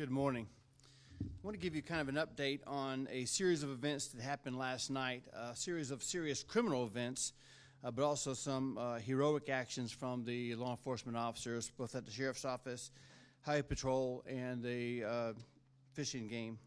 Good morning. I want to give you kind of an update on a series of events that happened last night, a series of serious criminal events, but also some heroic actions from the law enforcement officers, both at the Sheriff's Office, Highway Patrol, and the Fish and Game.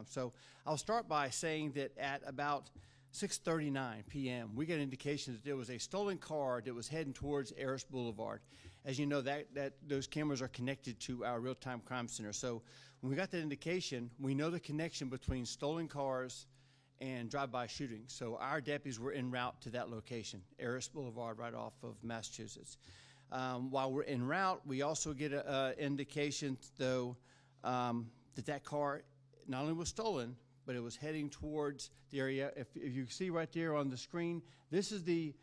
So I'll start by saying that at about 6:39 p.m., we got an indication that there was a stolen car that was heading towards Eris Boulevard. As you know, those cameras are connected to our real-time crime center. So when we got that indication, we know the connection between stolen cars and drive-by shootings. So our deputies were en route to that location, Eris Boulevard, right off of Massachusetts. While we're en route, we also get an indication, though, that car not only was stolen, but it was heading towards the area. If you see right there on the screen, this is the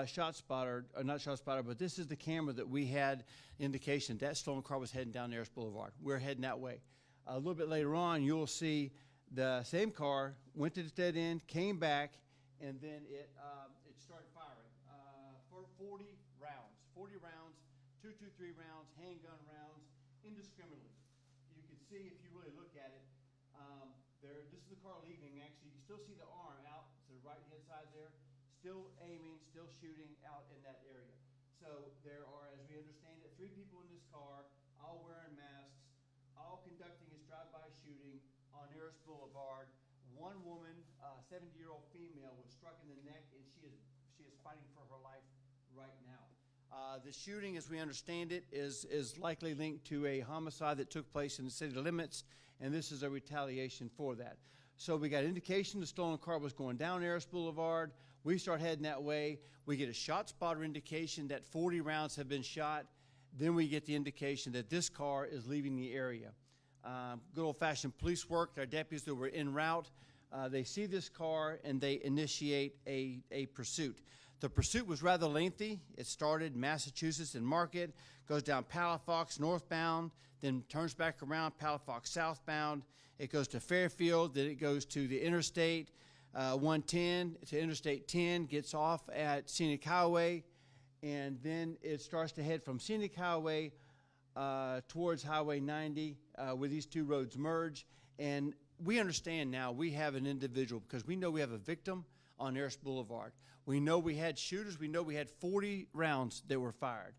shot spotter, or not shot spotter, but this is the camera that we had indication that stolen car was heading down Eris Boulevard. We're heading that way. A little bit later on, you'll see the same car went to the dead end, came back, and then it started firing for 40 rounds. 40 rounds, .223 rounds, handgun rounds, indiscriminately. You can see if you really look at it. This is the car leaving. Actually, you can still see the arm out to the right-hand side there, still aiming, still shooting out in that area. So there are, as we understand it, 3 people in this car, all wearing masks, all conducting this drive-by shooting on Eris Boulevard. One woman, a 70-year-old female, was struck in the neck, and she is fighting for her life right now. The shooting, as we understand it, is likely linked to a homicide that took place in the city limits, and this is a retaliation for that. So we got indication the stolen car was going down Eris Boulevard. We start heading that way. We get a shot spotter indication that 40 rounds have been shot. Then we get the indication that this car is leaving the area. Good old-fashioned police work. Our deputies that were en route, they see this car and they initiate a pursuit. The pursuit was rather lengthy. It started in Massachusetts and Market, goes down Palafox northbound, then turns back around Palafox southbound. It goes to Fairfield, then it goes to the Interstate 110 to Interstate 10, gets off at Scenic Highway, and then it starts to head from Scenic Highway towards Highway 90 where these two roads merge. And we understand now we have an individual because we know we have a victim on Eris Boulevard. We know we had shooters. We know we had 40 rounds that were fired.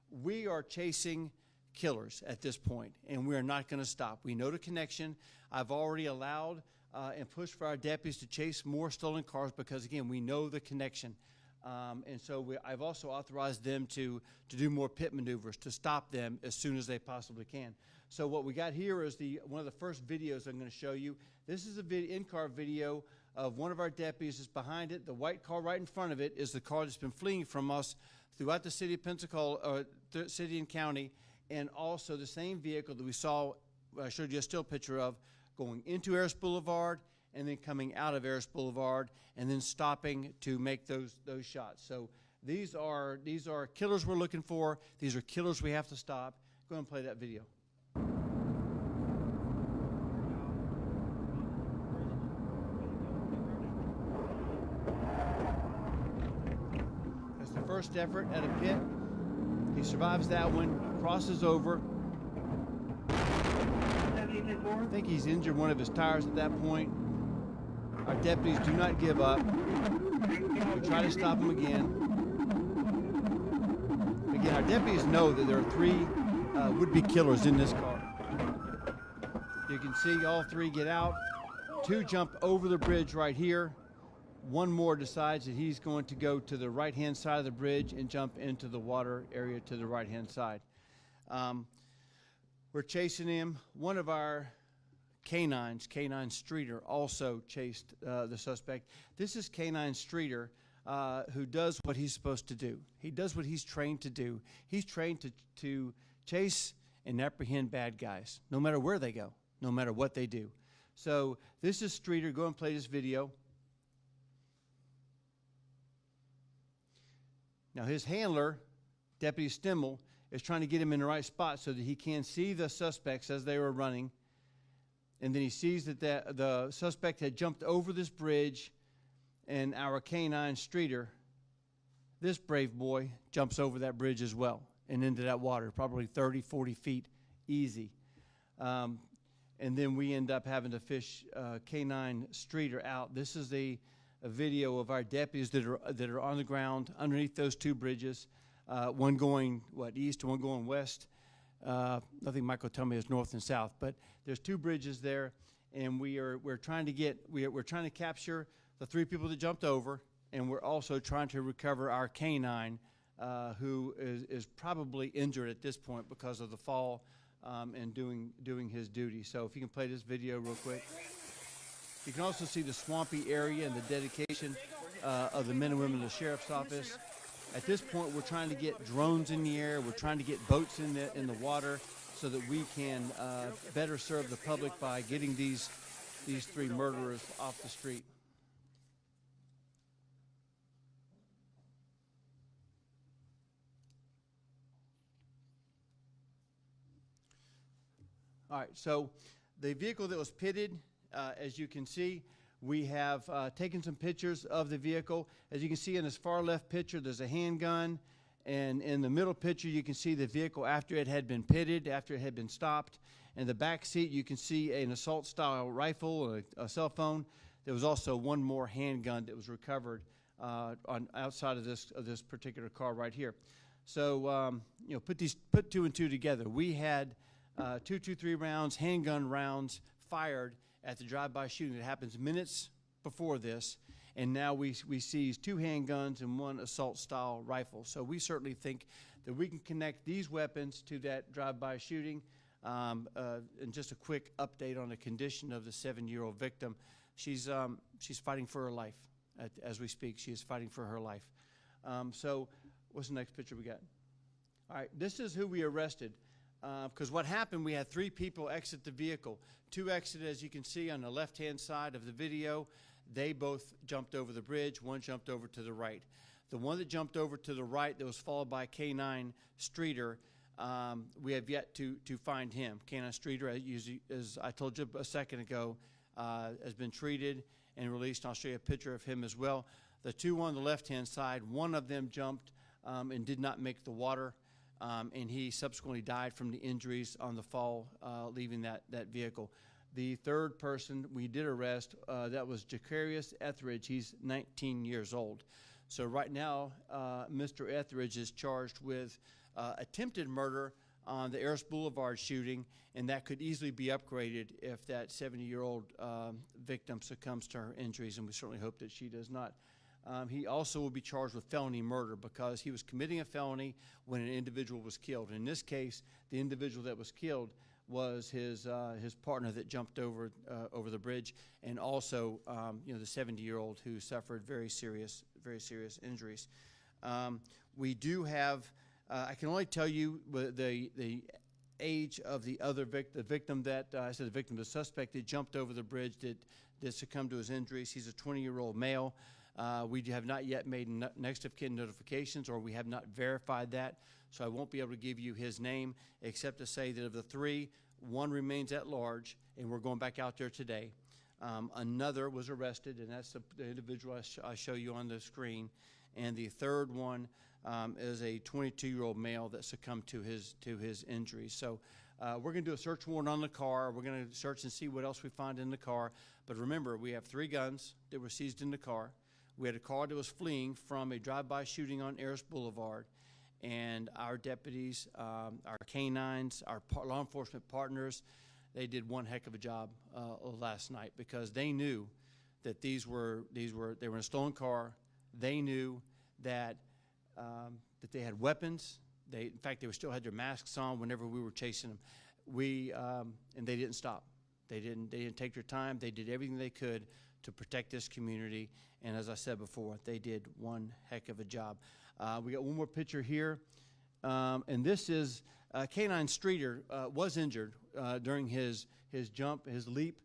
We are chasing killers at this point, and we are not going to stop. We know the connection. I've already allowed and pushed for our deputies to chase more stolen cars because, again, we know the connection. And so I've also authorized them to do more pit maneuvers to stop them as soon as they possibly can. So what we got here is one of the first videos I'm going to show you. This is an in-car video of one of our deputies is behind it. The white car right in front of it is the car that's been fleeing from us throughout the city of Pensacola, city and county, and also the same vehicle that we saw, I showed you a still picture of, going into Eris Boulevard and then coming out of Eris Boulevard and then stopping to make those shots. So these are killers we're looking for. These are killers we have to stop. Go ahead and play that video. That's the first effort at a pit. He survives that one, crosses over. I think he's injured one of his tires at that point. Our deputies do not give up. We try to stop him again. Again, our deputies know that there are 3 would-be killers in this car. You can see all 3 get out. 2 jump over the bridge right here. One more decides that he's going to go to the right-hand side of the bridge and jump into the water area to the right-hand side. We're chasing him. One of our canines, Canine Streeter, also chased the suspect. This is Canine Streeter, who does what he's supposed to do. He does what he's trained to do. He's trained to chase and apprehend bad guys, no matter where they go, no matter what they do. So this is Streeter. Go and play this video. Now his handler, Deputy Stimmel, is trying to get him in the right spot so that he can see the suspects as they were running. And then he sees that the suspect had jumped over this bridge, and our Canine Streeter, this brave boy, jumps over that bridge as well and into that water, probably 30, 40 feet easy. and then we end up having to fish Canine Streeter out. This is a video of our deputies that are on the ground underneath those two bridges, one going east and one going west. I think Michael told me it's north and south, but there's two bridges there, and we're trying to capture the three people that jumped over, and we're also trying to recover our canine, who is probably injured at this point because of the fall and doing his duty. So if you can play this video real quick. You can also see the swampy area and the dedication of the men and women of the sheriff's office. At this point, we're trying to get drones in the air. We're trying to get boats in the water so that we can better serve the public by getting these three murderers off the street. All right, so the vehicle that was pitted, as you can see, we have taken some pictures of the vehicle. As you can see in this far left picture, there's a handgun, and in the middle picture, you can see the vehicle after it had been pitted, after it had been stopped. In the back seat, you can see an assault-style rifle, a cell phone. There was also one more handgun that was recovered on outside of this particular car right here. So put two and two together. We had 223 rounds, handgun rounds fired at the drive-by shooting that happens minutes before this, and now we seized two handguns and one assault-style rifle. So we certainly think that we can connect these weapons to that drive-by shooting. And just a quick update on the condition of the 7-year-old victim. She's fighting for her life as we speak. She is fighting for her life. So what's the next picture we got? All right, this is who we arrested. Because what happened, we had three people exit the vehicle. Two exited, as you can see, on the left-hand side of the video. They both jumped over the bridge. One jumped over to the right. The one that jumped over to the right that was followed by Canine Streeter, we have yet to find him. Canine Streeter, as I told you a second ago, has been treated and released. I'll show you a picture of him as well. The two on the left-hand side, one of them jumped and did not make the water. And he subsequently died from the injuries on the fall, leaving that vehicle. The third person we did arrest, that was Jacarius Etheridge. He's 19 years old. So right now, Mr. Etheridge is charged with attempted murder on the Eros Boulevard shooting, and that could easily be upgraded if that 70-year-old victim succumbs to her injuries, and we certainly hope that she does not. He also will be charged with felony murder because he was committing a felony when an individual was killed. In this case, the individual that was killed was his partner that jumped over the bridge, and also the 70-year-old who suffered very serious injuries. We do have. I can only tell you the age of the victim that I said the victim, the suspect that jumped over the bridge that succumbed to his injuries. He's a 20-year-old male. We have not yet made next of kin notifications, or we have not verified that, so I won't be able to give you his name except to say that of the three, one remains at large, and we're going back out there today. Another was arrested, and that's the individual I show you on the screen, and the third one is a 22-year-old male that succumbed to his injuries. So we're going to do a search warrant on the car. We're going to search and see what else we find in the car. But remember, we have 3 guns that were seized in the car. We had a car that was fleeing from a drive-by shooting on Eros Boulevard, and our deputies, our canines, our law enforcement partners, they did one heck of a job last night because they knew that they were in a stolen car. They knew that they had weapons. In fact, they still had their masks on whenever we were chasing them. And they didn't stop. They didn't take their time. They did everything they could to protect this community, and as I said before, they did one heck of a job. We got one more picture here, and this is Canine Streeter was injured during his leap,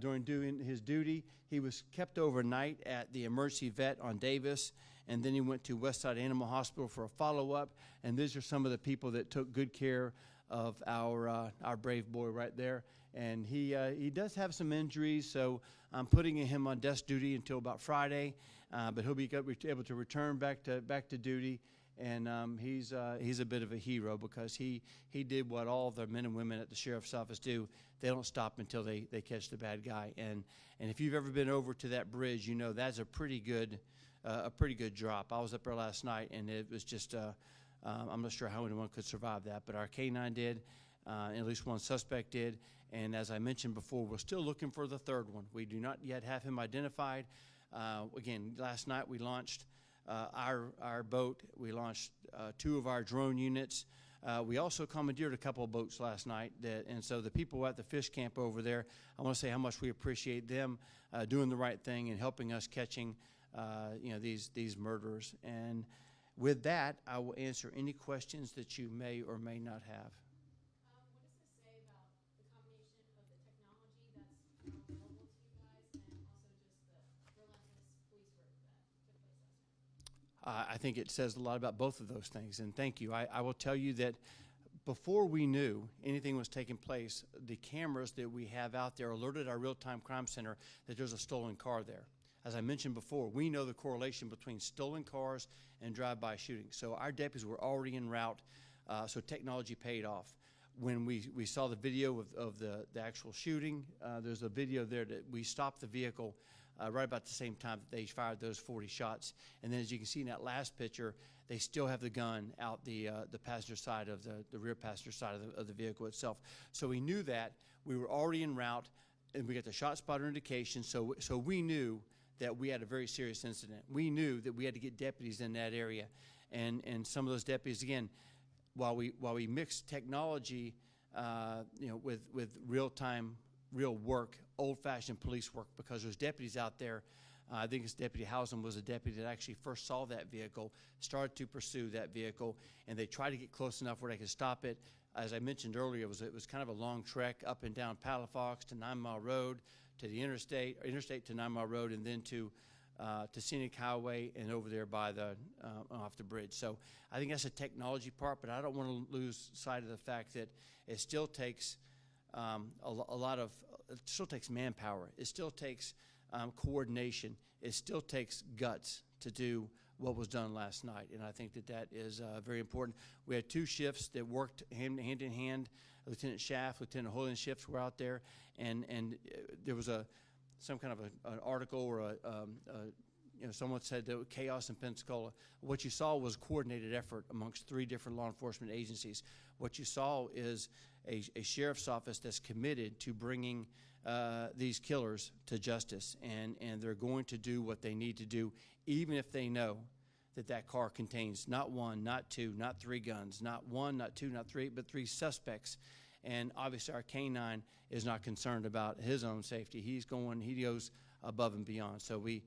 during doing his duty. He was kept overnight at the emergency vet on Davis, and then he went to Westside Animal Hospital for a follow-up, and these are some of the people that took good care of our brave boy right there. And he does have some injuries, so I'm putting him on desk duty until about Friday, but he'll be able to return back to duty. And he's a bit of a hero because he did what all the men and women at the sheriff's office do. They don't stop until they catch the bad guy. And if you've ever been over to that bridge, you know that's a pretty good drop. I was up there last night, and it was just I'm not sure how anyone could survive that, but our Canine did, and at least one suspect did. And as I mentioned before, we're still looking for the third one. We do not yet have him identified. Again, last night we launched our boat. We launched 2 of our drone units. We also commandeered a couple of boats last night, and so the people at the fish camp over there, I want to say how much we appreciate them doing the right thing and helping us catching these murderers. And with that, I will answer any questions that you may or may not have. What does this say about the combination of the technology that's available to you guys and also just the relentless police work that took place last night? I think it says a lot about both of those things, and thank you. I will tell you that before we knew anything was taking place, the cameras that we have out there alerted our real-time crime center that there's a stolen car there. As I mentioned before, we know the correlation between stolen cars and drive-by shootings. So our deputies were already en route, so technology paid off. When we saw the video of the actual shooting, there's a video there that we stopped the vehicle right about the same time that they fired those 40 shots. And then as you can see in that last picture, they still have the gun out the passenger side of the rear passenger side of the vehicle itself. So we knew that. We were already en route, and we got the shot spotter indication, so we knew that we had a very serious incident. We knew that we had to get deputies in that area, and some of those deputies, again, while we mixed technology, with real-time, real work, old-fashioned police work, because there's deputies out there. I think it's Deputy Housen was a deputy that actually first saw that vehicle, started to pursue that vehicle, and they tried to get close enough where they could stop it. As I mentioned earlier, it was kind of a long trek up and down Palafox to 9 Mile Road, to the interstate to 9 Mile Road, and then to Scenic Highway and over there by off the bridge. So I think that's a technology part, but I don't want to lose sight of the fact that it still takes it still takes manpower. It still takes coordination. It still takes guts to do what was done last night, and I think that is very important. We had 2 shifts that worked hand in hand. Lieutenant Schaff, Lieutenant Hoyland's shifts were out there, and there was some kind of an article or someone said there was chaos in Pensacola. What you saw was coordinated effort amongst 3 different law enforcement agencies. What you saw is a sheriff's office that's committed to bringing these killers to justice, and they're going to do what they need to do, even if they know that car contains not 1, not 2, not 3 guns, not 1, not 2, not 3, but 3 suspects. And obviously our Canine is not concerned about his own safety. He goes above and beyond. So we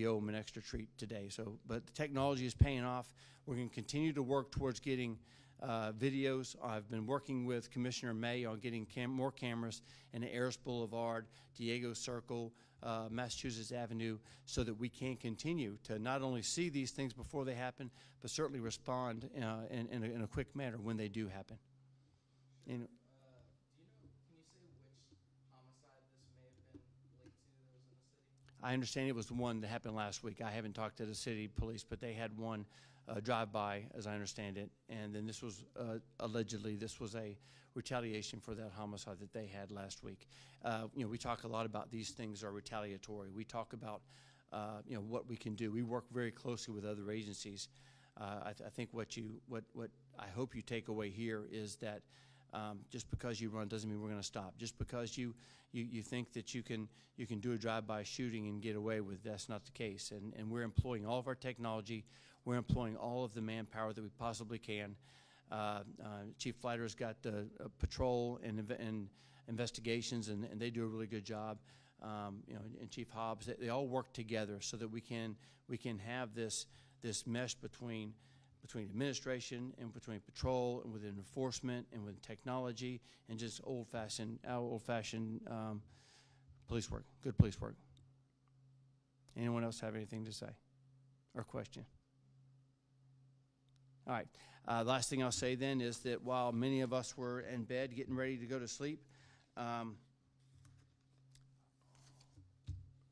owe him an extra treat today. But the technology is paying off. We're going to continue to work towards getting videos. I've been working with Commissioner May on getting more cameras in the Ayers Boulevard, Diego Circle, Massachusetts Avenue, so that we can continue to not only see these things before they happen, but certainly respond in a quick manner when they do happen. Can you say which homicide this may have been linked to that was in the city? I understand it was the one that happened last week. I haven't talked to the city police, but they had one drive-by, as I understand it, and then this was allegedly a retaliation for that homicide that they had last week. We talk a lot about these things are retaliatory. We talk about what we can do. We work very closely with other agencies. I think what I hope you take away here is that just because you run doesn't mean we're going to stop. Just because you think that you can do a drive-by shooting and get away with, that's not the case. And we're employing all of our technology. We're employing all of the manpower that we possibly can. Chief Flighter's got the patrol and investigations, and they do a really good job. And Chief Hobbs, they all work together so that we can have this mesh between administration and between patrol and within enforcement and with technology and just old-fashioned police work, good police work. Anyone else have anything to say or question? All right. The last thing I'll say then is that while many of us were in bed getting ready to go to sleep,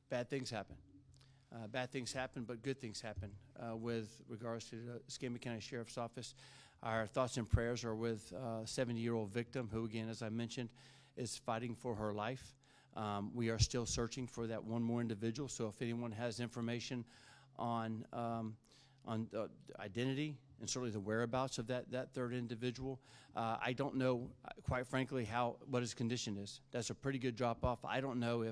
bad things happen. Bad things happen, but good things happen with regards to the Escambia County Sheriff's Office. Our thoughts and prayers are with a 70-year-old victim who, again, as I mentioned, is fighting for her life. We are still searching for that one more individual, so if anyone has information on the identity and certainly the whereabouts of that third individual, I don't know, quite frankly, what his condition is. That's a pretty good drop-off. I don't know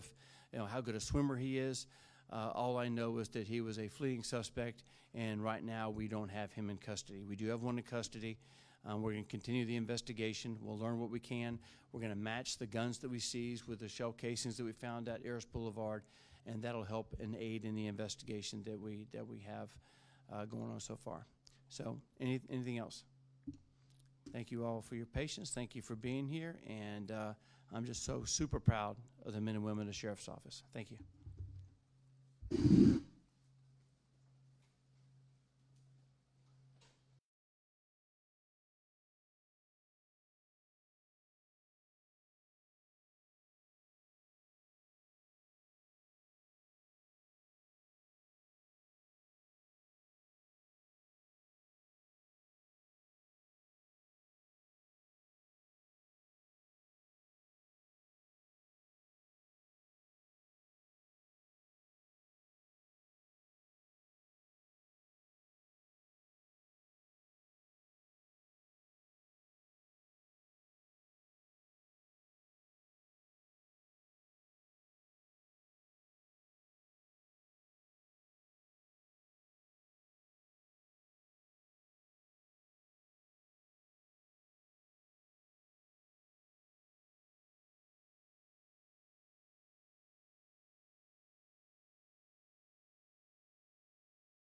how good a swimmer he is. All I know is that he was a fleeing suspect, and right now we don't have him in custody. We do have one in custody. We're going to continue the investigation. We'll learn what we can. We're going to match the guns that we seized with the shell casings that we found at Eros Boulevard, and that'll help and aid in the investigation that we have going on so far. So, anything else? Thank you all for your patience. Thank you for being here, and I'm just so super proud of the men and women of the Sheriff's Office. Thank you.